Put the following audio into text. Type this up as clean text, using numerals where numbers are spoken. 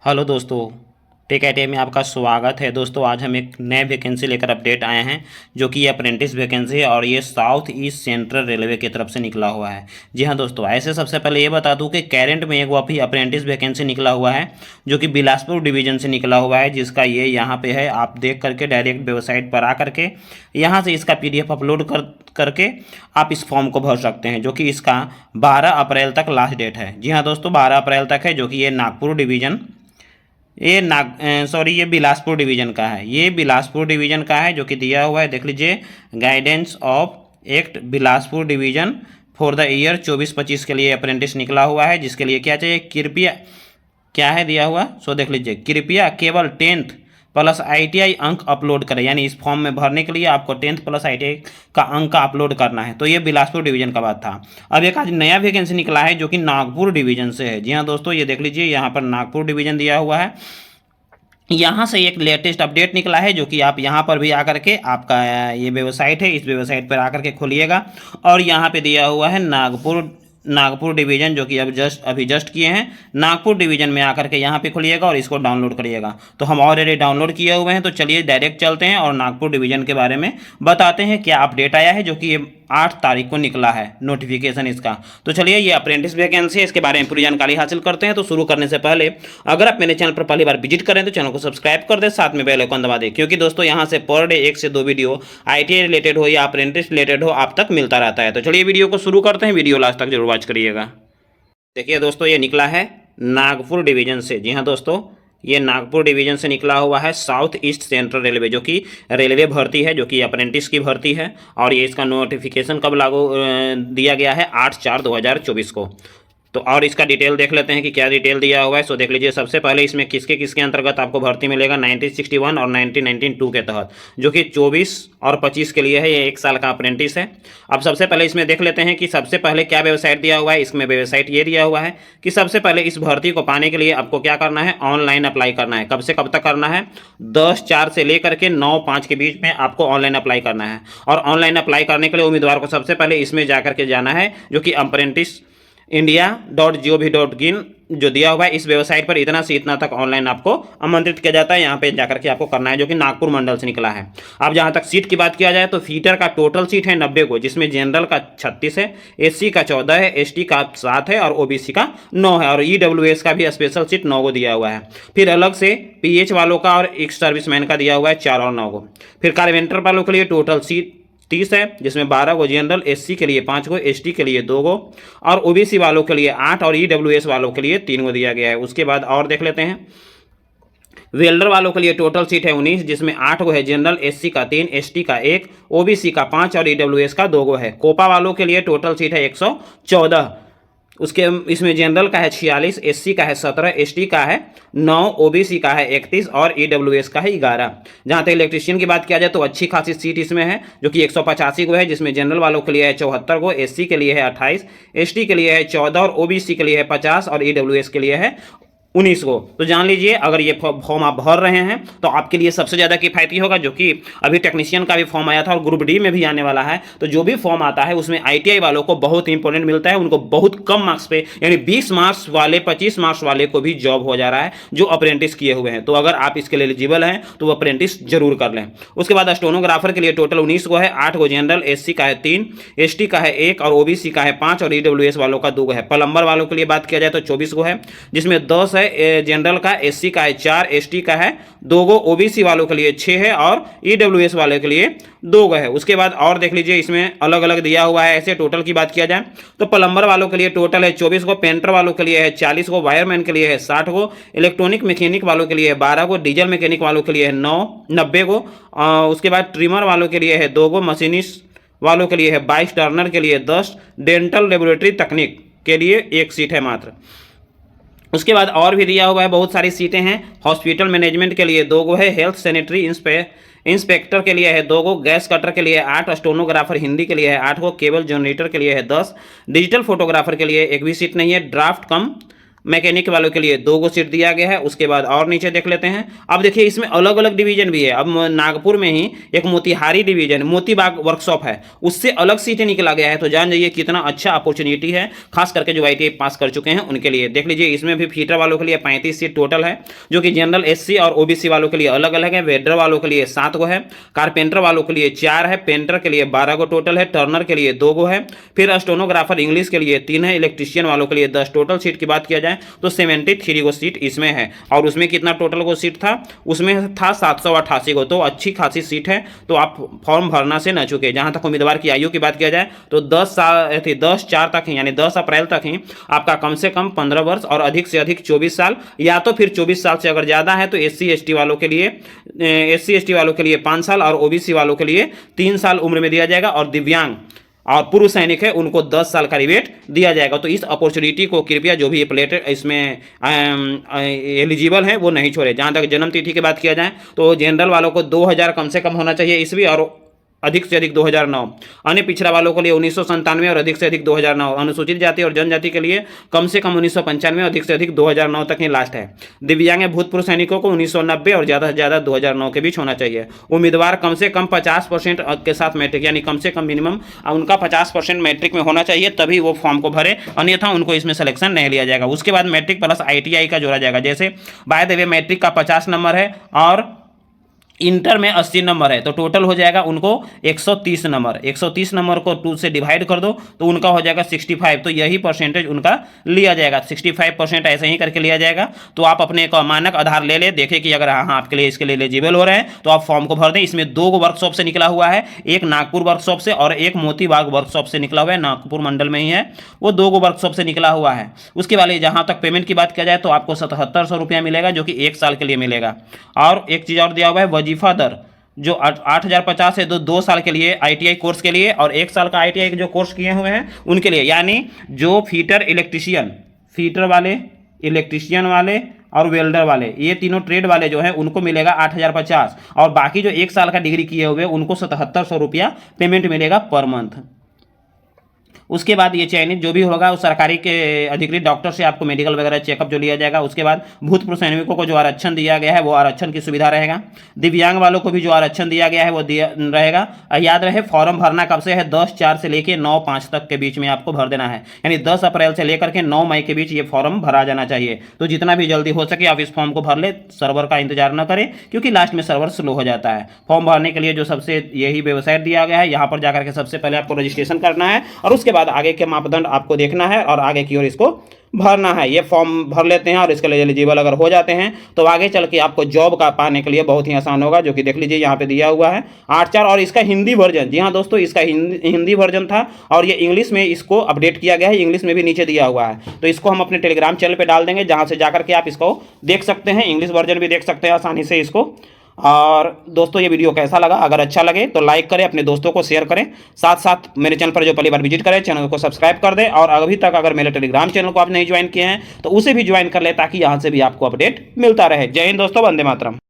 Hello दोस्तों, take IT में आपका स्वागत है। दोस्तों आज हम एक नए वैकेंसी लेकर अपडेट आए हैं जो कि अप्रेंटिस वैकेंसी है और ये साउथ ईस्ट सेंट्रल रेलवे की तरफ से निकला हुआ है। जी हाँ दोस्तों, ऐसे सबसे पहले ये बता दूं कि कैरेंट में एक अभी अप्रेंटिस वैकेंसी निकला हुआ है जो कि बिलासपुर डिवीजन से निकला हुआ है, जिसका ये यहाँ पे है। आप देख करके डायरेक्ट वेबसाइट पर आ करके यहाँ से इसका PDF अपलोड करके आप इस फॉर्म को भर सकते हैं, जो कि इसका 12 अप्रैल तक लास्ट डेट है। जी हाँ दोस्तों, 12 अप्रैल तक है, जो कि ये नागपुर डिवीजन ये बिलासपुर डिवीज़न का है। ये बिलासपुर डिवीज़न का है जो कि दिया हुआ है, देख लीजिए। Guidance of act Bilaspur division for the year 24-25 के लिए अप्रेंटिस निकला हुआ है, जिसके लिए क्या चाहिए, कृपया क्या है दिया हुआ, देख लीजिए। कृपया केवल 10th प्लस ITI अंक अपलोड करें, यानी इस फॉर्म में भरने के लिए आपको 10th प्लस ITI का अंक का अपलोड करना है। तो ये बिलासपुर डिवीजन का बात था। अब एक आज नया वैकेंसी निकला है जो कि नागपुर डिवीजन से है। जी हाँ दोस्तों, ये देख लीजिए, यहाँ पर नागपुर डिवीजन दिया हुआ है। यहाँ से एक लेटेस्ट अपडेट निकला है जो कि आप यहाँ पर भी आकर के, आपका ये वेबसाइट है, इस वेबसाइट पर आकर के खोलिएगा और यहाँ पे दिया हुआ है नागपुर डिवीज़न, जो कि अभी जस्ट किए हैं। नागपुर डिवीज़न में आकर के यहाँ पे खोलिएगा और इसको डाउनलोड करिएगा। तो हम ऑलरेडी डाउनलोड किए हुए हैं, तो चलिए डायरेक्ट चलते हैं और नागपुर डिवीज़न के बारे में बताते हैं क्या अपडेट आया है, जो कि ये 8 तारीख को निकला है नोटिफिकेशन इसका। तो चलिए, ये अप्रेंटिस वैकेंसी है, इसके बारे में पूरी जानकारी हासिल करते हैं। तो शुरू करने से पहले अगर आप मेरे चैनल पर पहली बार विजिट करें तो चैनल को सब्सक्राइब कर दें, साथ में बेल आइकन दबा दें, क्योंकि दोस्तों यहाँ से पर डे 1 से 2 वीडियो ITI रिलेटेड हो या अप्रेंटिस रिलेटेड हो आप तक मिलता रहता है। तो चलिए वीडियो को शुरू करते हैं, वीडियो लास्ट तक जरूर वॉच करिएगा। देखिए दोस्तों, ये निकला है नागपुर डिवीजन से। जी हाँ दोस्तों, ये नागपुर डिवीजन से निकला हुआ है साउथ ईस्ट सेंट्रल रेलवे, जो कि रेलवे भर्ती है, जो कि अप्रेंटिस की भर्ती है। और ये इसका नोटिफिकेशन कब लागू दिया गया है, 8/4/2024 को। तो और इसका डिटेल देख लेते हैं कि क्या डिटेल दिया हुआ है। देख लीजिए, सबसे पहले इसमें किसके किसके अंतर्गत आपको भर्ती मिलेगा, 1961 और 1992 के तहत, जो कि 24 और 25 के लिए है। ये 1 साल का अप्रेंटिस है। अब सबसे पहले इसमें देख लेते हैं कि सबसे पहले क्या वेबसाइट दिया हुआ है। इसमें वेबसाइट ये दिया हुआ है कि सबसे पहले इस भर्ती को पाने के लिए आपको क्या करना है, ऑनलाइन अप्लाई करना है। कब से कब तक करना है, 10/4 से लेकर के 9/5 के बीच में आपको ऑनलाइन अप्लाई करना है। और ऑनलाइन अप्लाई करने के लिए उम्मीदवार को सबसे पहले इसमें जाकर के जाना है, जो कि अप्रेंटिस india.gov.in जो दिया हुआ है, इस वेबसाइट पर इतना से इतना तक ऑनलाइन आपको आमंत्रित किया जाता है। यहाँ पे जाकर के आपको करना है, जो कि नागपुर मंडल से निकला है। अब जहाँ तक सीट की बात किया जाए तो फीटर का टोटल सीट है 90 को, जिसमें जनरल का 36 है, SC का 14 है, ST का 7 है और OBC का 9 है। और EWS का भी स्पेशल सीट 9 को दिया हुआ है। फिर अलग से PH वालों का और एक्स सर्विसमैन का दिया हुआ है 4 और 9 को। फिर कारपेंटर वालों के लिए टोटल सीट 30 है, जिसमें 12 को जनरल, SC के लिए 5 को, ST के लिए 2 को और OBC वालों के लिए 8 और EWS वालों के लिए 3 को दिया गया है। उसके बाद और देख लेते हैं, वेल्डर वालों के लिए टोटल सीट है 19, जिसमें 8 को है जनरल, SC का 3, ST का 1, OBC का 5 और EWS का 2 को है। कोपा वालों के लिए टोटल सीट है 114, उसके इसमें जनरल का है 46, SC का है 17, ST का है 9, OBC का है 31 और EWS का है 11। जहाँ तक इलेक्ट्रीशियन की बात किया जाए तो अच्छी खासी सीट इसमें है, जो कि 185 को है, जिसमें जनरल वालों के लिए है 74 को, SC के लिए है 28, ST के लिए है 14 और OBC के लिए है 50 और EWS के लिए है 19 को। तो जान लीजिए, अगर ये फॉर्म आप भर रहे हैं तो आपके लिए सबसे ज़्यादा किफ़ायती होगा, जो कि अभी टेक्नीशियन का भी फॉर्म आया था और ग्रुप डी में भी आने वाला है। तो जो भी फॉर्म आता है उसमें ITI वालों को बहुत इंपॉर्टेंट मिलता है, उनको बहुत कम मार्क्स पे, यानी 20 मार्क्स वाले, 25 मार्क्स वाले को भी जॉब हो जा रहा है जो अप्रेंटिस किए हुए हैं। तो अगर आप इसके लिए एलिजिबल हैं तो वो अप्रेंटिस जरूर कर लें। उसके बाद स्टेनोग्राफर के लिए टोटल 19 को है, 8 को जनरल, SC का है 3, ST का है 1 और OBC का है 5 और EWS वालों का 2 है। प्लम्बर वालों के लिए बात किया जाए तो 24 को है, जिसमें 10 है जनरल का, SC का है 4, ST का है 2 गो, OBC वालों के लिए 6 है और EWS वालों के लिए 2 गो है। उसके बाद और देख लीजिए, इसमें अलग अलग दिया हुआ है। ऐसे टोटल की बात किया जाए तो प्लम्बर वालों के लिए टोटल है 24 को, पेंटर वालों के लिए है 40 को, वायरमैन के लिए है 60 को, इलेक्ट्रॉनिक मैकेनिक वालों के लिए है 12 को, डीजल मैकेनिक वालों के लिए है 90 को। उसके बाद ट्रिमर वालों के लिए है 2 को, मशीनिस्ट वालों के लिए है 22, टर्नर के लिए 10, डेंटल लेबोरेटरी तकनीक के लिए 1 सीट है मात्र। उसके बाद और भी दिया हुआ है, बहुत सारी सीटें हैं। हॉस्पिटल मैनेजमेंट के लिए 2 गो है, हेल्थ सैनिटरी इंस्पेक्टर के लिए है 2 गो, गैस कटर के लिए 8, स्टेनोग्राफर हिंदी के लिए है 8 गो, केबल जनरेटर के लिए है 10, डिजिटल फोटोग्राफर के लिए एक भी सीट नहीं है, ड्राफ्ट कम मैकेनिक वालों के लिए 2 गो सीट दिया गया है। उसके बाद और नीचे देख लेते हैं। अब देखिए इसमें अलग अलग डिवीजन भी है। अब नागपुर में ही एक मोतिहारी डिवीजन, मोतीबाग वर्कशॉप है, उससे अलग सीटें निकला गया है। तो जान जाइए कितना अच्छा अपॉर्चुनिटी है, खास करके जो ITI पास कर चुके हैं उनके लिए। देख लीजिए इसमें भी फीटर वालों के लिए 35 सीट टोटल है, जो कि जनरल SC और OBC वालों के लिए अलग अलग है। वेल्डर वालों के लिए 7 गो है, कारपेंटर वालों के लिए 4 है, पेंटर के लिए 12 गो टोटल है, टर्नर के लिए 2 गो है, फिर स्टेनोग्राफर इंग्लिश के लिए 3 है, इलेक्ट्रीशियन वालों के लिए 10। टोटल सीट की बात किया जाए तो 73 गो सीट इसमें है। और उसमें कितना टोटल को सीट था, उसमें था 788 गो। तो अच्छी खासी सीट है, तो आप फॉर्म भरना से न चुके। जहां तक उम्मीदवार की आयु की बात किया जाए तो 10/4 तक ही, यानी 10 अप्रैल तक ही आपका कम से कम 15 वर्ष और अधिक से अधिक 24 साल, या तो फिर 24 साल से अगर ज़्यादा है तो SC/ST वालों के लिए 5 साल और OBC वालों के लिए 3 साल उम्र में दिया जाएगा। और दिव्यांग और पूर्व सैनिक है उनको 10 साल का रिबेट दिया जाएगा। तो इस अपॉर्चुनिटी को कृपया जो भी एप्लेटेड इसमें एलिजिबल है वो नहीं छोड़े। जहां तक जन्म तिथि की बात किया जाए तो जनरल वालों को 2000 कम से कम होना चाहिए ईस्वी, और अधिक से अधिक 2009। अन्य पिछड़ा वालों के लिए 1997 और अधिक से अधिक 2009। अनुसूचित जाति और जनजाति के लिए कम से कम 1995, अधिक से अधिक 2009 तक ही लास्ट है। दिव्यांग भूतपूर्व सैनिकों को 1990 और ज़्यादा से ज़्यादा 2009 के बीच होना चाहिए। उम्मीदवार कम से कम 50% के साथ मैट्रिक, यानी कम से कम मिनिमम उनका 50% मैट्रिक में होना चाहिए, तभी वो फॉर्म को भरे, अन्यथा उनको इसमें सिलेक्शन नहीं लिया जाएगा। उसके बाद मैट्रिक प्लस ITI का जोड़ा जाएगा। जैसे बाय द वे मैट्रिक का 50 नंबर है और इंटर में 80 नंबर है, तो टोटल हो जाएगा उनको 130 नंबर। 130 नंबर को 2 से डिवाइड कर दो तो उनका हो जाएगा 65। तो यही परसेंटेज उनका लिया जाएगा, 65% ऐसे ही करके लिया जाएगा। तो आप अपने एक मानक आधार ले ले, देखें कि अगर हाँ आपके लिए इसके लिए एलिजिबल हो रहे हैं तो आप फॉर्म को भर दें। इसमें 2 वर्कशॉप से निकला हुआ है, एक नागपुर वर्कशॉप से और एक मोतीबाग वर्कशॉप से निकला हुआ है। नागपुर मंडल में ही है वो, 2 वर्कशॉप से निकला हुआ है। उसके बाद जहाँ तक पेमेंट की बात किया जाए तो आपको 7700 रुपया मिलेगा, जो कि 1 साल के लिए मिलेगा। और एक चीज़ और दिया हुआ है, वजीफा दर जो 8050 है, 2 साल के लिए ITI कोर्स के लिए, और 1 साल का ITI जो कोर्स किए हुए हैं उनके लिए, यानी जो फीटर वाले, इलेक्ट्रीशियन वाले और वेल्डर वाले, ये तीनों ट्रेड वाले जो हैं उनको मिलेगा 8050, और बाकी जो 1 साल का डिग्री किए हुए उनको 7700 रुपया पेमेंट मिलेगा पर मंथ। उसके बाद ये चयनित जो भी होगा उस सरकारी के अधिकृत डॉक्टर से आपको मेडिकल वगैरह चेकअप जो लिया जाएगा। उसके बाद भूतपूर्व सैनिकों को जो आरक्षण दिया गया है वो आरक्षण की सुविधा रहेगा। दिव्यांग वालों को भी जो आरक्षण दिया गया है वो दिया रहेगा। याद रहे फॉर्म भरना कब से है, 10/4 से लेकर 9/5 तक के बीच में आपको भर देना है, यानी 10 अप्रैल से लेकर के 9 मई के बीच ये फॉर्म भरा जाना चाहिए। तो जितना भी जल्दी हो सके आप इस फॉर्म को भर ले, सर्वर का इंतजार न करें, क्योंकि लास्ट में सर्वर स्लो हो जाता है। फॉर्म भरने के लिए जो सबसे यही वेबसाइट दिया गया है, यहाँ पर जाकर के सबसे पहले आपको रजिस्ट्रेशन करना है और उसके बाद आगे के मापदंड आपको देखना है और आगे की ओर इसको भरना है। ये फॉर्म भर लेते हैं और इसके लिए एलिजिबल अगर हो जाते हैं तो आगे चल के आपको जॉब का पाने के लिए बहुत ही आसान होगा, जो कि देख लीजिए यहाँ पे दिया हुआ है 8/4। और इसका हिंदी वर्जन, जी हाँ दोस्तों, इसका हिंदी वर्जन था और ये इंग्लिश में इसको अपडेट किया गया है, इंग्लिश में भी नीचे दिया हुआ है। तो इसको हम अपने टेलीग्राम चैनल पर डाल देंगे, जहाँ से जाकर के आप इसको देख सकते हैं, इंग्लिश वर्जन भी देख सकते हैं आसानी से इसको। और दोस्तों ये वीडियो कैसा लगा, अगर अच्छा लगे तो लाइक करें, अपने दोस्तों को शेयर करें, साथ साथ मेरे चैनल पर जो पहली बार विजिट करें चैनल को सब्सक्राइब कर दें, और अभी तक अगर मेरे टेलीग्राम चैनल को आप नहीं ज्वाइन किए हैं तो उसे भी ज्वाइन कर लें, ताकि यहाँ से भी आपको अपडेट मिलता रहे। जय हिंद दोस्तों, वंदे मातरम।